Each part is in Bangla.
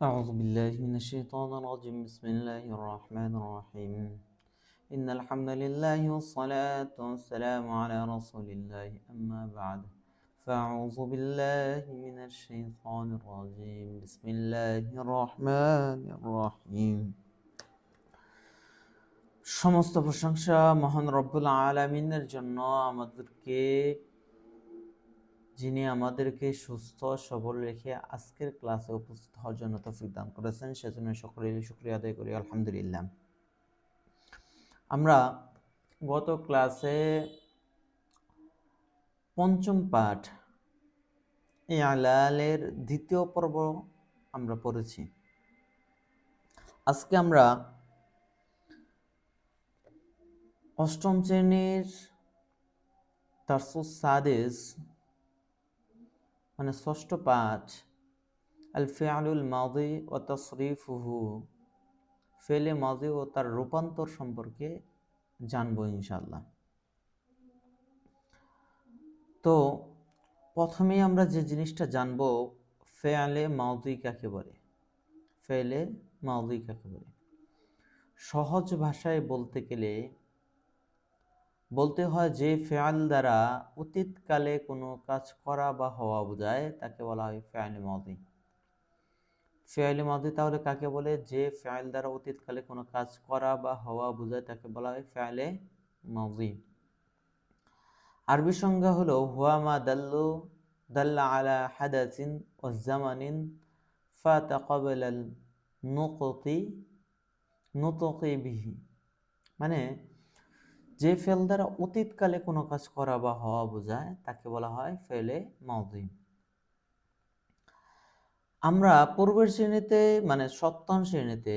أعوذ بالله من الشيطان الرجيم بسم الله الرحمن الرحيم إن الحمد لله والصلاة والسلام على رسول الله أما بعد فأعوذ بالله من الشيطان الرجيم بسم الله الرحمن الرحيم সমস্ত প্রশংসা মহান রব্বুল আলামিনের জন্য যিনি আমাদেরকে সুস্থ সবল রেখে আজকের ক্লাসে উপস্থিত হওয়ার জন্য তৌফিক দান করেছেন, সেজন্য সকলেরই শুকরিয়া আদায় করি আলহামদুলিল্লাহ। আমরা গত ক্লাসে পঞ্চম পাঠ ইলালের দ্বিতীয় পর্ব আমরা পড়েছি। আজকে আমরা অষ্টম শ্রেণীর দারসুস সাদিস মানে ষষ্ঠ পাঠ আল ফিআলুল মাদি ওয়া তাসরিফুহু, ফেলে মাদি ও তার রূপান্তর সম্পর্কে জানবো ইনশাআল্লাহ। তো প্রথমেই আমরা যে জিনিসটা জানবো, ফেআলে মাদি কাকে বলে। ফেলে মাদি কাকে বলে সহজ ভাষায় বলতে গেলে বলতে হয় যে ফেআল দ্বারা অতীতকালে কোনো কাজ করা বা হওয়া বোঝায় তাকে বলা হয় ফেআলে মাদি। ফেআলে মাদি তাহলে কাকে বলে? যে ফেআল দ্বারা অতীতকালে কোনো কাজ করা বা হওয়া বোঝায় তাকে বলা হয় ফেআলে মাদি। আরবি সংজ্ঞা হলো হুয়া মা দাল্লা আলা হাদাসিন ওয়া জামানিন ফাতা ক্বাবলা আল নুতকি বিহি, মানে যে ফেল দ্বারা অতীতকালে কোনো কাজ করা বা হওয়া বোঝায় তাকে বলা হয় ফেলে মাদি। আমরা পূর্বের শ্রেণীতে মানে সপ্তম শ্রেণীতে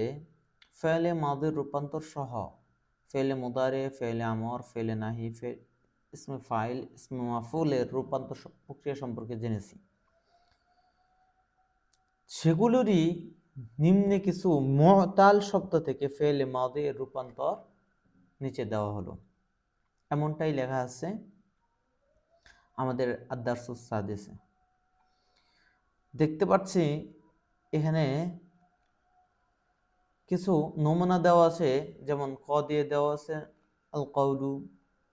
ফেলে মাদির রূপান্তর সহ ফেলে মুদারে, ফেলে আমর, ফেলে নাহি, ইসমে ফাইল, ইসমে মাফুলের রূপান্তর প্রক্রিয়া সম্পর্কে জেনেছি। সেগুলোরই নিম্নে কিছু মুতাল শব্দ থেকে ফেলে মাদির রূপান্তর নিচে দেওয়া হলো। এমনটাই লেখা আছে আমাদের আদ-দারসুস সাদিসে। দেখতে পাচ্ছি এখানে কিছু নমুনা দেওয়া আছে, যেমন ক দিয়ে দেওয়া আছে আল কওলু,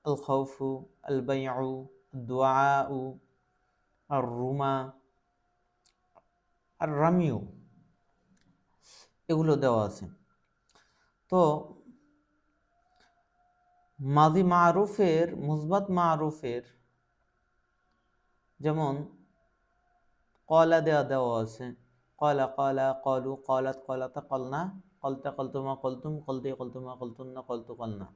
আল খাউফু, আল বাইউ, দুআউ, আর রুমা, আর রামিউ, এগুলো দেওয়া আছে। তো মাদি মারুফের, মুসবাত মারুফের যেমন কলা দেওয়া আছে, কলা কলা, কলু কলাত, কলাতা কলনা, কলতা কলতুমা কলতুম, কলতে কলতুমা কলতুন্না, কলতু কলনা।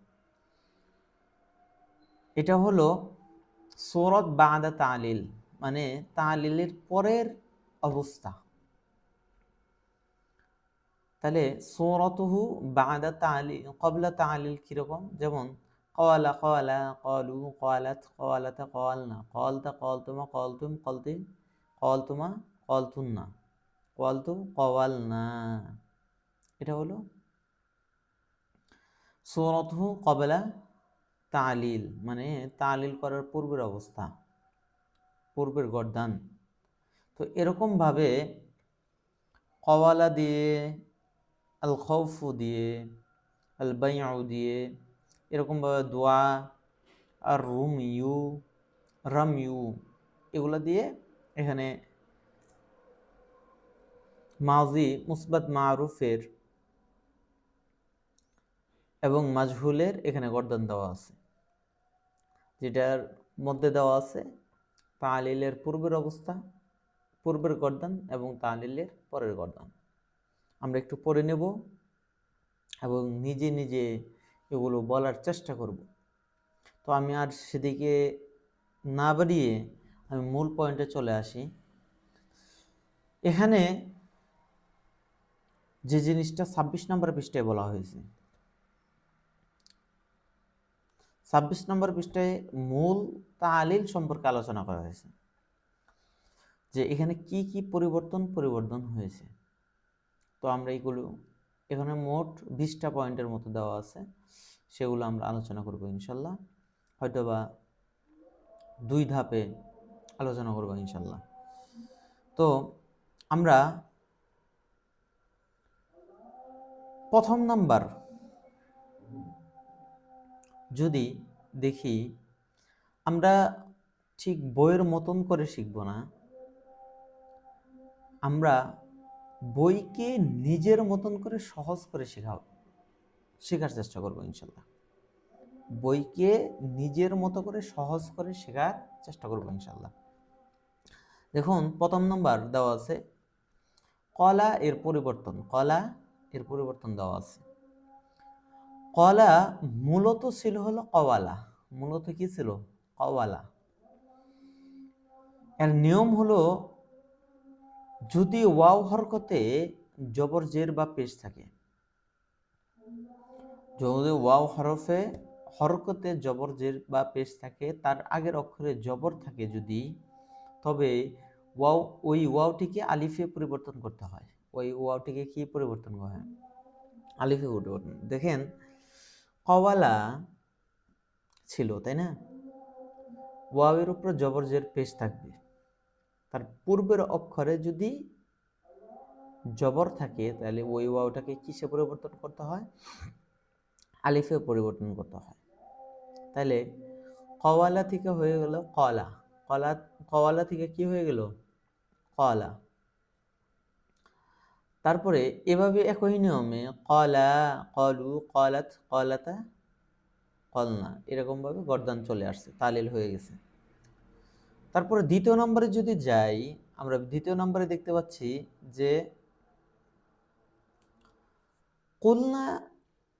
এটা হলো সূরাত বাদা তালিল, মানে তালিলের পরের অবস্থা। তাহলে সূরাতুহু বাদা তালিল ক্বাবলা তালিল কিরকম? যেমন ক্বালা ক্বালা, ক্বালু ক্বালাত, ক্বালাতা ক্বালনা, ক্বালতা ক্বালতুমা ক্বালতুম, ক্বালতি ক্বালতুমা ক্বালতুন্না, ক্বালতু ক্বালনা। এটা হলো সূরাতুহু ক্বাবলা তালিল, মানে তালিল করার পূর্বের অবস্থা, পূর্বের গর্দান। তো এরকম ভাবে কওয়ালা দিয়ে, আল খাউফু দিয়ে, আল বাইউ দিয়ে, এরকম ভাবে দোয়া আর রুমিউ, রামিউ, এগুলো দিয়ে এখানে মাজি মুসবাত মারুফের এবং মাজহুলের এখানে গর্দান দেওয়া আছে। যেটার মধ্যে দেওয়া আছে তালিলের পূর্বের অবস্থা, পূর্বের গর্দান, এবং তালিলের পরের গর্দান। আমরা একটু পড়ে নেব এবং নিজে নিজে এগুলো বলার চেষ্টা করব। তো আমি আর সেদিকে না বাড়িয়ে আমি মূল পয়েন্টে চলে আসি। এখানে যে জিনিসটা 26 নম্বর পৃষ্ঠায় বলা হয়েছে, 26 নম্বর পৃষ্ঠায় মূল তালিল সম্পর্কে আলোচনা করা হয়েছে, যে এখানে কি কি পরিবর্তন হয়েছে। তো আমরা এইগুলো এখানে মোট 20টা পয়েন্টের মতো দেওয়া আছে, সেগুলো আমরা আলোচনা করব ইনশাল্লাহ। হয়তোবা 2 ধাপে আলোচনা করব ইনশাল্লাহ। তো আমরা প্রথম নাম্বার যদি দেখি, আমরা ঠিক বইয়ের মতন করে শিখব না, আমরা বইকে নিজের মতন করে সহজ করে শেখার চেষ্টা করবো ইনশাল্লাহ। বইকে নিজের মতো করে সহজ করে শেখার চেষ্টা করবো ইনশাল্লাহ। দেখুন প্রথম নাম্বার দেওয়া আছে কলা এর পরিবর্তন, কলা এর পরিবর্তন দেওয়া আছে। কলা মূলত ছিল হলো কওয়ালা, মূলত কি ছিল? কওয়ালা। এর নিয়ম হলো যদি ওয়াও হরকতে জবর জের বা পেশ থাকে, যদি ওয়াও হরকতে জবর জের বা পেশ থাকে, তার আগের অক্ষরে জবর থাকে যদি, তবে ওই ওয়াওটিকে আলিফে পরিবর্তন করতে হয়। ওই ওয়াওটিকে কি পরিবর্তন করা হয়? আলিফে পরিবর্তন। দেখেন কওয়ালা ছিল, তাই না? ওয়াওয়ের উপর জবর জের পেশ থাকবে, তার পূর্বের অক্ষরে যদি জবর থাকে তাহলে ওই ওয়াওটাকে কিসে পরিবর্তন করতে হয়? আলিফে পরিবর্তন করতে হয়। তাহলে কওয়ালা থেকে হয়ে গেল কলা, কওয়ালা থেকে কি হয়ে গেল? কলা। তারপরে এভাবে একই নিয়মে কলা, কলু, কলাত, কলাতা, কলনা, এরকম ভাবে গর্দান চলে আসছে, তালিল হয়ে গেছে। তারপরে দ্বিতীয় নম্বরে যদি যাই, আমরা দ্বিতীয় নম্বরে দেখতে পাচ্ছি যে কুলনা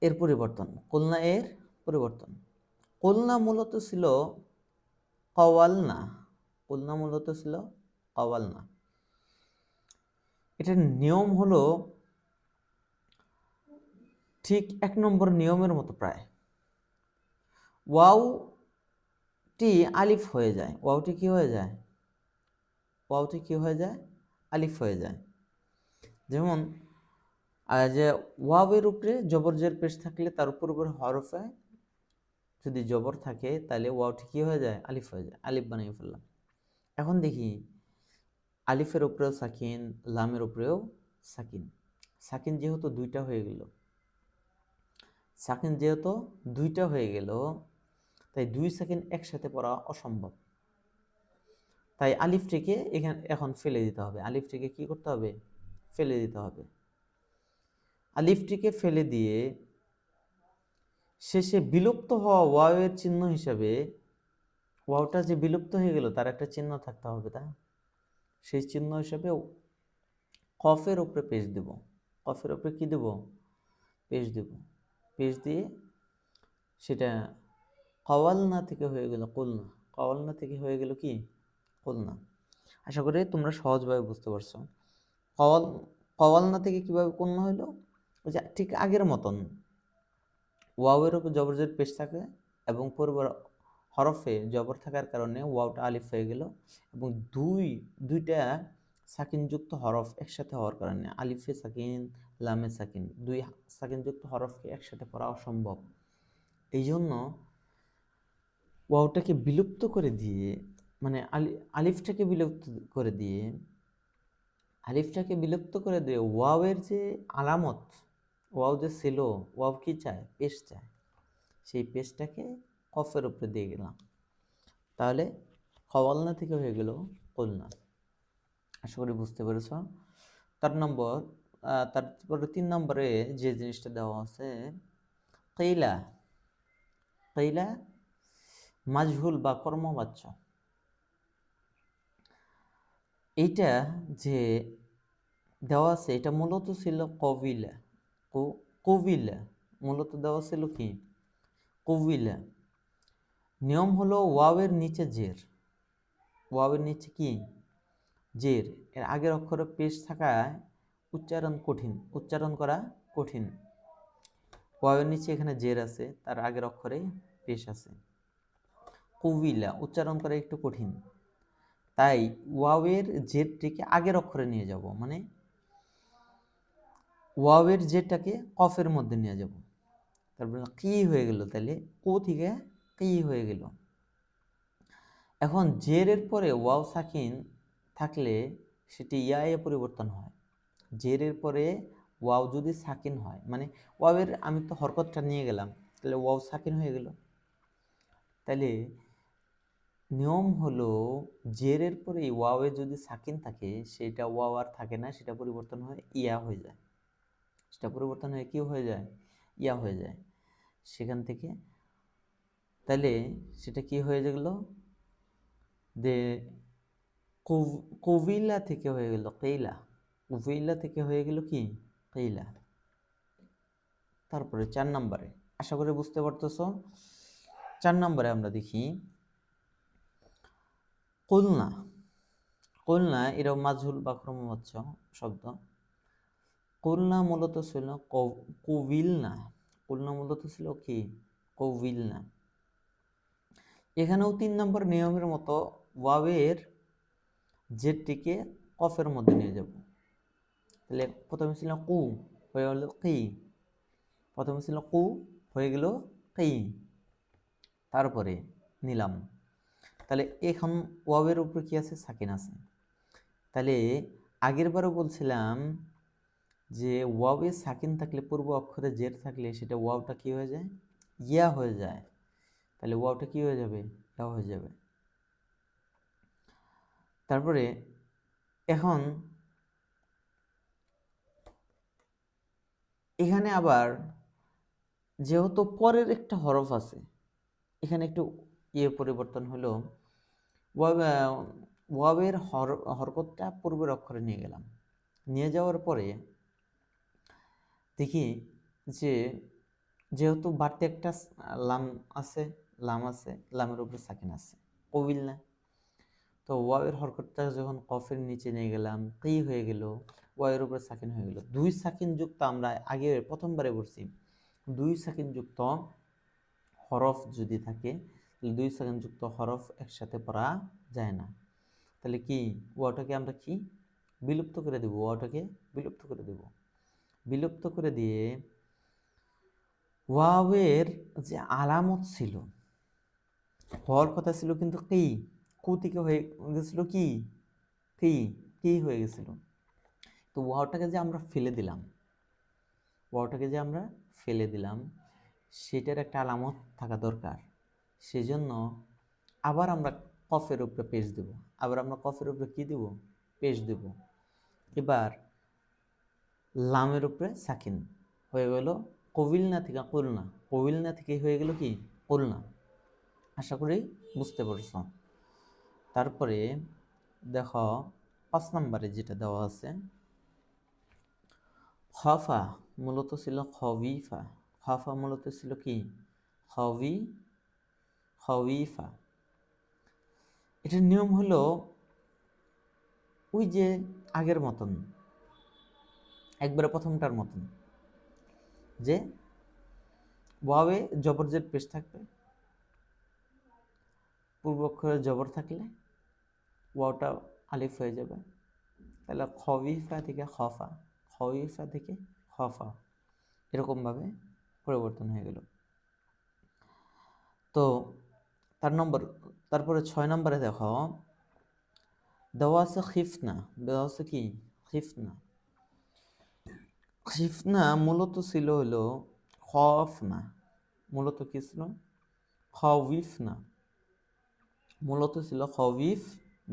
এর পরিবর্তন, কুলনা এর পরিবর্তন। কুলনা মূলত ছিল কওয়ালনা, কুলনা মূলত ছিল কওয়ালনা। এটার নিয়ম হলো ঠিক 1 নম্বর নিয়মের মতো প্রায়। ওয়াওটি আলিফ হয়ে যায়, ওয়াওটি কি হয়ে যায়? ওয়াওটি কি হয়ে যায়? আলিফ হয়ে যায়। যেমন যে ওয়াওয়ের উপরে জবর জের পেশ থাকলে তার উপর হরফে যদি জবর থাকে তাহলে ওয়াওটি কি হয়ে যায়? আলিফ হয়ে যায়, আলিফ বানিয়ে ফেললাম। এখন দেখি আলিফের উপরেও সাকিন, লামের উপরেও সাকিন। সাকিন যেহেতু দুইটা হয়ে গেল, সাকিন যেহেতু দুইটা হয়ে গেল, তাই 2 সাকিন একসাথে পড়া অসম্ভব। তাই আলিফটিকে এখন ফেলে দিতে হবে। আলিফটিকে কি করতে হবে? ফেলে দিতে হবে। আলিফটিকে ফেলে দিয়ে শেষে বিলুপ্ত হওয়া ওয়াওয়ের চিহ্ন হিসাবে, ওয়াওটা যে বিলুপ্ত হয়ে গেল তার একটা চিহ্ন থাকতে হবে, তা সেই চিহ্ন হিসাবে কফের উপরে পেশ দেব। কফের উপরে কি দেব? পেশ দেব। পেশ দিয়ে সেটা কওয়ালনা থেকে হয়ে গেল কুলনা, কওয়ালনা থেকে হয়ে গেল কি? কুলনা। আশা করি তোমরা সহজভাবে বুঝতে পারছো। কওয়ালনা থেকে কিভাবে কুলনা হইলো? ওই যে ঠিক আগের মতন ওয়াওয়ের উপর জবর জের পেশ থাকে এবং পূর্বের হরফে জবর থাকার কারণে ওয়াওটা আলিফ হয়ে গেল, এবং দুইটা সাকিনযুক্ত হরফ একসাথে হওয়ার কারণে আলিফে সাকিন, লামে সাকিন, 2 সাকিনযুক্ত হরফকে একসাথে পড়া অসম্ভব। এই জন্য ওয়াওটাকে বিলুপ্ত করে দিয়ে, মানে আলিফটাকে বিলুপ্ত করে দিয়ে, ওয়াওয়ের যে আলামত, ওয়াও যে ছিল, ওয়াও কি চায়? পেশ চায়। সেই পেশটাকে কফের উপরে দিয়ে গেলাম, তাহলে কওয়ালনা থেকে হয়ে গেল কুলনা। আশা করি বুঝতে পেরেছ। তারপরে 3 নম্বরে যে জিনিসটা দেওয়া আছে কিলা, কিলা মাজহুল বা কর্মবাচ্য। এইটা যে দেওয়া আছে এটা মূলত ছিল কবিলা, কবিলা মূলত দেওয়া ছিল কি? কবিলা। নিয়ম হলো ওয়াওয়ের নিচে জের, ওয়াওয়ের নিচে কি? জের। এর আগের অক্ষরে পেশ থাকায় উচ্চারণ করা কঠিন। ওয়াওয়ের নিচে এখানে জের আছে, তার আগের অক্ষরে পেশ আছে। কবিলা উচ্চারণ করা একটু কঠিন, তাই ওয়াওয়ের জেরটিকে আগের অক্ষরে নিয়ে যাব, মানে ওয়াওয়ের জেরটাকে কফের মধ্যে নিয়ে যাব। তারপরে কি হয়ে গেল? তাহলে কো থেকে কি হয়ে গেল। এখন জেরের পরে ওয়াও সাকিন থাকলে সেটি ইয়ায়ে পরিবর্তন হয়। জেরের পরে ওয়াও যদি সাকিন হয়, মানে ওয়াওয়ের আমি তো হরকতটা নিয়ে গেলাম, তাহলে ওয়াও সাকিন হয়ে গেল। তাহলে নিয়ম হলো জেরের পরে ওয়াওয়ে যদি সাকিন থাকে সেটা ওয়াও আর থাকে না, সেটা পরিবর্তন হয়ে ইয়া হয়ে যায়, সেটা পরিবর্তন হয়ে কি হয়ে যায়, ইয়া হয়ে যায়। সেখান থেকে তাহলে সেটা কি হয়ে গেল, যে কুবিলা থেকে হয়ে গেল কেইলা, কুবিলা থেকে হয়ে গেল কি কেইলা। তারপরে 4 নম্বরে, আশা করি বুঝতে পারতেছো। 4 নম্বরে আমরা দেখি কুলনা। কুলনা এটাও মাজহুল বা ক্রমবাচ্য শব্দ। কুলনা মূলত ছিল কুবিলনা, কুলনা মূলত ছিল কি কুবিলনা। এখানেও 3 নম্বর নিয়মের মতো ওয়াওয়ের জেরটিকে কফের মধ্যে নিয়ে যাব। তাহলে প্রথমে ছিল কু, হয়ে গেল কি, প্রথমে ছিল কু, হয়ে গেল কি, তারপরে নিলাম। তাহলে এখন ওয়াওয়ের উপরে কি আছে, সাকিন আছে। তাহলে আগের বারও বলছিলাম যে ওয়াওয়ে সাকিন থাকলে, পূর্ব অক্ষরে জের থাকলে সেটা ওয়াওটা কি হয়ে যায়, ইয়া হয়ে যায়। তাহলে ওয়াওটা কি হয়ে যাবে, ইয়া হয়ে যাবে। তারপরে এখন এখানে আবার যেহেতু পরের একটা হরফ আছে, এখানে একটু পরিবর্তন হলো, ওয়াওয়ের হরকতটা পূর্বের অক্ষরে নিয়ে গেলাম, নিয়ে যাওয়ার পরে দেখি যে যেহেতু বাড়তে একটা লাম আছে, লামের উপরে সাকিন আছে, কবিল না। তো ওয়াওয়ের হরকতটা যখন কফের নিচে নিয়ে গেলাম, কি হয়ে গেল, ওয়াওয়ের উপরে সাকিন হয়ে গেল। 2 সাকিন যুক্ত, আমরা আগে প্রথমবারে বলছি 2 সাকিন যুক্ত হরফ যদি থাকে, 2 সাকিন যুক্ত হরফ একসাথে পড়া যায় না। তাহলে কি ওয়াওটাকে আমরা কি বিলুপ্ত করে দেব, ওয়াওটাকে বিলুপ্ত করে দেব। বিলুপ্ত করে দিয়ে ওয়াওয়ের যে আলামত ছিল, হওয়ার কথা ছিল কিন্তু কি, কু থেকে হয়ে গেছিল কি কি কি হয়ে গেছিল। তো ওয়াওটাকে যে আমরা ফেলে দিলাম, ওয়াওটাকে যে আমরা ফেলে দিলাম, সেটার একটা আলামত থাকা দরকার। সেজন্য আবার আমরা কফের উপরে পেশ দেব, আবার আমরা কফের উপরে কি দেব, পেশ দেব। এবার লামের উপরে সাকিন হয়ে গেল কবিলনা থেকে কুলনা, কবিলনা থেকে হয়ে গেল কি কুলনা। আশা করি বুঝতে পারছ। তারপরে দেখো 5 নম্বরে যেটা দেওয়া আছে, খফা মূলত ছিল খবিফা, খফা মূলত ছিল কি খবিফা। এটার নিয়ম হলো ওই যে আগের মতন, একবারে প্রথমটার মতন, যে ওয়াওয়ে জবর জের পেশ থাকবে, পূর্ব অক্ষরে জবর থাকলে ওয়াওটা আলিফ হয়ে যাবে। তাহলে খবিফা থেকে খফা, খবিফা থেকে খফা, এরকমভাবে পরিবর্তন হয়ে গেল। তো তারপরে 6 নম্বরে দেখো দেওয়া আছে খিফনা, দেওয়া আছে কি খিফনা। খিফনা মূলত ছিল হলো খফনা, মূলত কি ছিল খবিফনা, মূলত ছিল খবিফ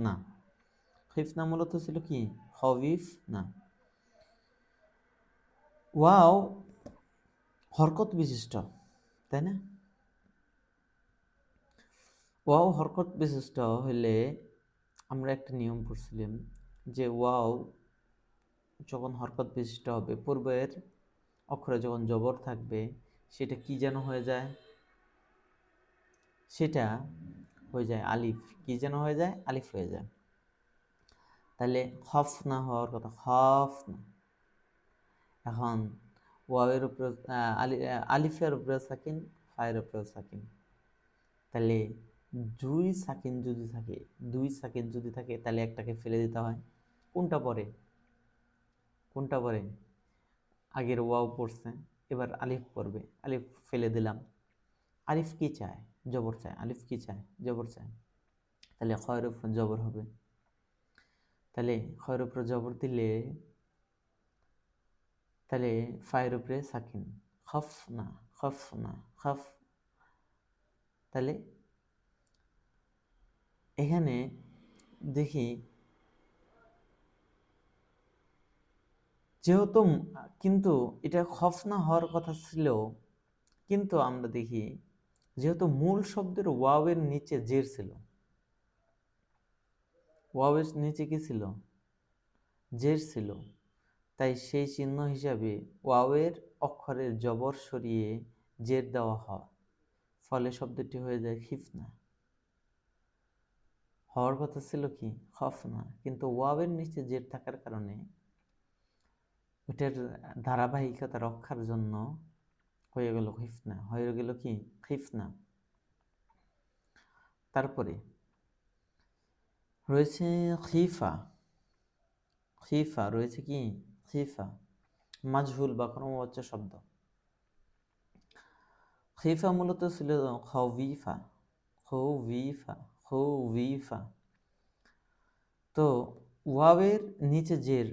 না। খিফনা মূলত ছিল কি খবিফ না। ওয়াও হরকত বিশিষ্ট, তাই না? ওয়াও হরকত বিশিষ্ট হলে আমরা একটা নিয়ম পড়ছিলাম যে ওয়াও যখন হরকত বিশিষ্ট হবে, পূর্বের অক্ষরে যখন জবর থাকবে সেটা কি যেন হয়ে যায়, সেটা হয়ে যায় আলিফ, কি যেন হয়ে যায়, আলিফ হয়ে যায়। তাহলে খফ না হওয়ার কথা, খফ না। এখন ওয়াওয়ের উপরে আলিফের উপরে সাকিন, ফায়ের উপরে সাকিন। তাহলে 2 সাকিন যদি থাকে, 2 সাকিন যদি থাকে তাহলে একটাকে ফেলে দিতে হয়। কোনটা পরে, কোনটা পরে, আগের ওয়াও পড়ছে, এবার আলিফ পড়বে, আলিফ ফেলে দিলাম। আলিফ কি চায়, জবর চায়, আলিফ কি চায়, জবর চায়। তাহলে খয়ের উপর জবর হবে। তাহলে খয়ের উপর জবর দিলে তাহলে ফায়ের উপরে সাকিন, খফ না, খফ না, খফ। তাহলে এখানে দেখি, যেহেতু কিন্তু এটা খফ না হওয়ার কথা ছিল, কিন্তু আমরা দেখি যেহেতু মূল শব্দের ওয়াওয়ের নিচে জের ছিল, ওয়াওয়ের নিচে কি ছিল? জের ছিল। তাই সেই চিহ্ন হিসাবে ওয়াওয়ের অক্ষরের জবর সরিয়ে জের দেওয়া হয়, ফলে শব্দটি হয়ে যায় খিফনা। হওয়ার কথা ছিল কি খফনা, কিন্তু ওয়াওয়ের নিচে জের থাকার কারণে ওটার ধারাবাহিকতা রক্ষার জন্য হয়ে গেল খিফনা, হয়ে গেল কি খিফনা। তারপরে রয়েছে খিফা, খিফা রয়েছে কি খিফা, মাজহুল বা ক্রমবাচ্য শব্দ। খিফা মূলত ছিল খবিফা, খবিফা, খবিফা। তো ওয়াওয়ের নিচে জের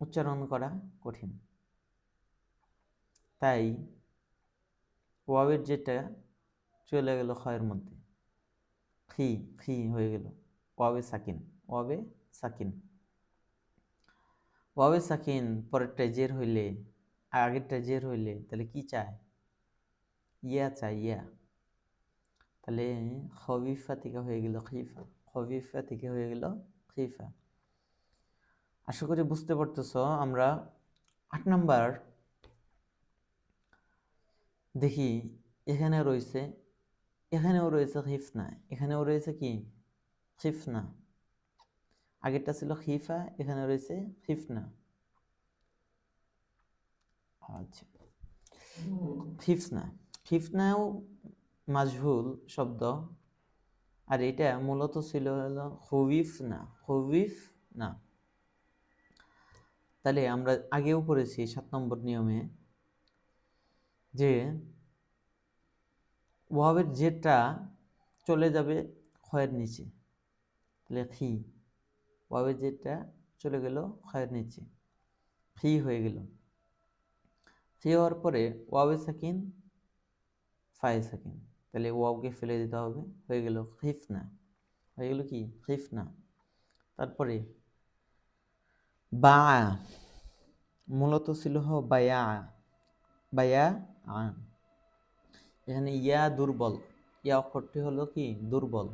উচ্চারণ করা কঠিন, তাই ওয়াওয়ের যেটা চলে গেল খয়ের মধ্যে, খি, খি হয়ে গেল ওয়াবে সাকিন, ওয়াবে সাকিন। ওয়াবে সাকিন পরেরটায় জের হইলে, আগেরটায় জের হইলে তাহলে কি চায়? ইয়া চায়, ইয়া। তাহলে খবিফা থেকে হয়ে গেল খিফা, খবিফা থেকে হয়ে গেল খিফা। আশা করি বুঝতে পারতেছ। আমরা 8 নাম্বার দেখি, এখানে রয়েছে, এখানেও রয়েছে খিফনা, এখানেও রয়েছে কি খিফনা। আগেরটা ছিল খিফা, এখানে রয়েছে খিফনা। আচ্ছা, খিফনা, খিফনাও মাজহুল শব্দ, আর এটা মূলত ছিল হলো খুবিফ না, খুবিফ না। তাহলে আমরা আগেও পড়েছি 7 নম্বর নিয়মে যে ওয়াবের জেরটা চলে যাবে খয়ের নিচে, তাহলে খি, ওয়াবের জেরটা চলে গেল খয়ের নিচে, খি হয়ে গেল। খি হওয়ার পরে ওয়াবে সাকিন, ফায়ে সাকিন, তাহলে ওয়াওকে ফেলে দিতে হবে, হয়ে গেল খিফনা, হয়ে গেল কি খিফনা। তারপরে বা, মূলত ছিল বায়া, বায়া আ। এখানে ইয়া দুর্বল, ইয়া অক্ষরটি হলো কি দুর্বল।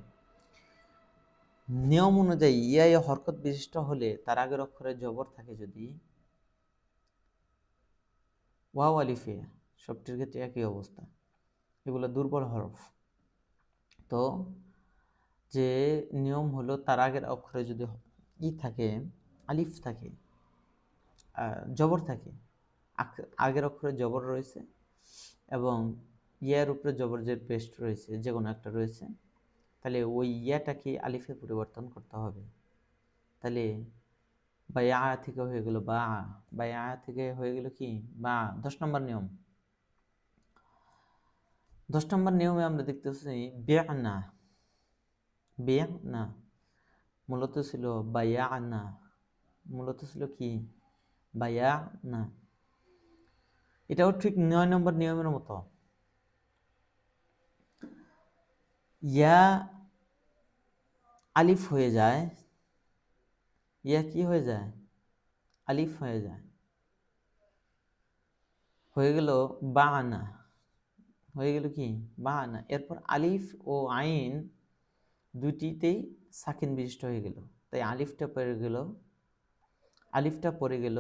নিয়ম অনুযায়ী ইয়া হরকত বিশিষ্ট হলে তার আগের অক্ষরে জবর থাকে যদি, ওয়াও আলিফে সবটির ক্ষেত্রে একই অবস্থা, এগুলো দুর্বল হরফ। তো যে নিয়ম হলো তার আগের অক্ষরে যদি ই থাকে, আলিফ থাকে, জবর থাকে, আগের অক্ষরে জবর রয়েছে এবং ইয়ার উপরে জবর যে পেস্ট রয়েছে, যে কোনো একটা রয়েছে, তাহলে ওই ইয়াটাকে আলিফে পরিবর্তন করতে হবে। তাহলে বায়া থেকে হয়ে গেল বা, বায়া থেকে হয়ে গেল কি বা। 10 নম্বর নিয়ম, 10 নম্বর নিয়মে আমরা দেখতেছি বিআনা, বিআনা মূলত ছিল বায়ানা, মূলত ছিল কি বায়ানা। এটাও ঠিক 9 নম্বর নিয়মের মতো, ইয়া আলিফ হয়ে যায়, ইয়া কি হয়ে যায় আলিফ হয়ে যায়, হয়ে গেল বাআনা, হয়ে গেল কি বাআনা। এরপর আলিফ ও আইন দুইটিতেই সাকিন বিশিষ্ট হয়ে গেল, তাই আলিফটা পড়ে গেল, আলিফটা পড়ে গেল,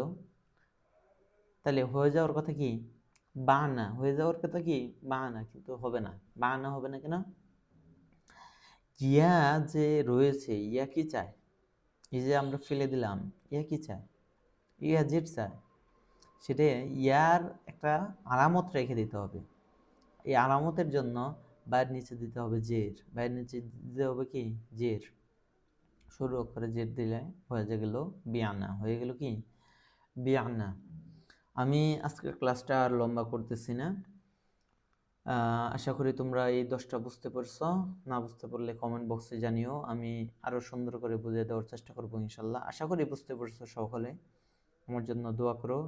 তাহলে হয়ে যাওয়ার কথা কি বানা, হয়ে যাওয়ার কথা কি বানা, কিন্তু হবে না, বানা হবে না কেন? ইয়া যে রয়েছে, ইয়া কি চায়? এই যে আমরা ফেলে দিলাম, ইয়া কি চায়? ইয়া জেড চায়, সেটা ইয়ার একটা আলামত রেখে দিতে হবে। এই আলামতের জন্য বাইরের নিচে দিতে হবে জের, বাইরের নিচে দিতে হবে কি জের, শুরু অক্ষরে জের দিলে হয়ে গেল বিয়ানা, হয়ে গেল কি বিয়ানা। আমি আজকের ক্লাসটা আর লম্বা করতেছি না, আশা করি তোমরা এই 10টা বুঝতে পারছো। না বুঝতে পারলে কমেন্ট বক্সে জানিও, আমি আরো সুন্দর করে বুঝিয়ে দেওয়ার চেষ্টা করবো ইনশাল্লাহ। আশা করি বুঝতে পারছো সকলে। আমার জন্য দোয়া করো।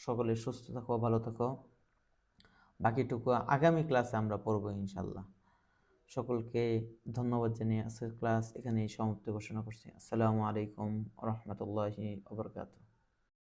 সকলে সুস্থ থাকো, ভালো থাকো। বাকিটুকু আগামী ক্লাসে আমরা পড়বো ইনশাল্লাহ। সকলকে ধন্যবাদ জানিয়ে আজকের ক্লাস এখানেই সমাপ্তি ঘোষণা করছি। আসসালামু আলাইকুম ওয়া রাহমাতুল্লাহি ওয়া বারাকাতুহু।